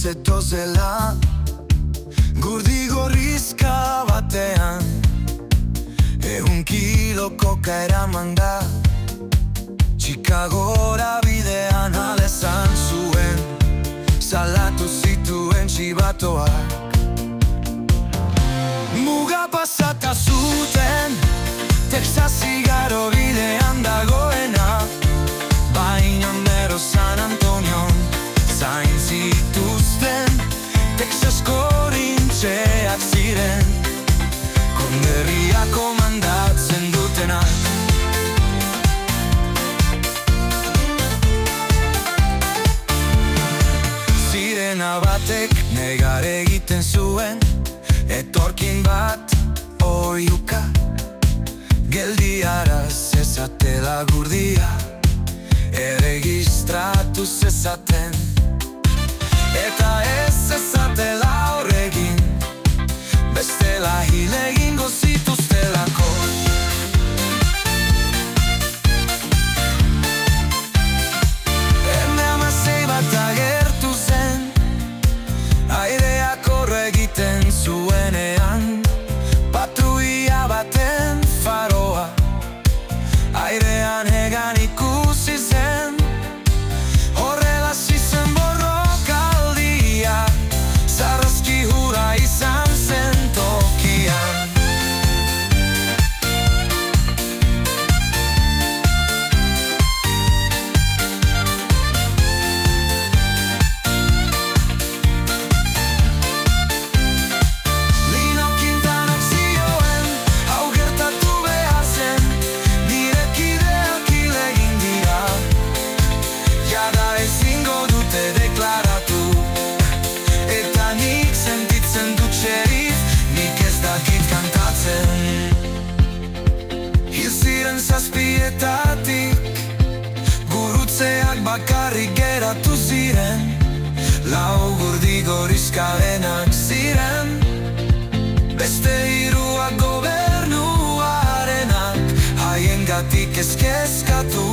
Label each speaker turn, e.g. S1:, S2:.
S1: zetozela gurdi gorrizka batean 100 kilo koka eraman da Chicagora bidean alezan zuen salatu zituen txibatoak Muga pasata zuten Texas igaro bidean dagoena Bainonero San Antonio zain zituzten Texasko rintxeak ziren konderria komandatzen dutenak Sirena batek negar egiten zuen Etorkin bat oiuka Geldiaraz ezatela gurdia Erregistratu zezaten Eta ez ezatela horregin Bestela hil egingo zituztelako Hamasei bat agertu zen Aireak horre egiten zuenean Patruia baten faroa Airean hegan ikusi zen Horrela zizen borrokaldia Sarraski hura izan zen tokian Zazpietatik Gurutzeak bakarrik geratu ziren Lau gurdi gorizkabenak ziren Beste hiruak gobernuarenak Haiengatik ez kezkatu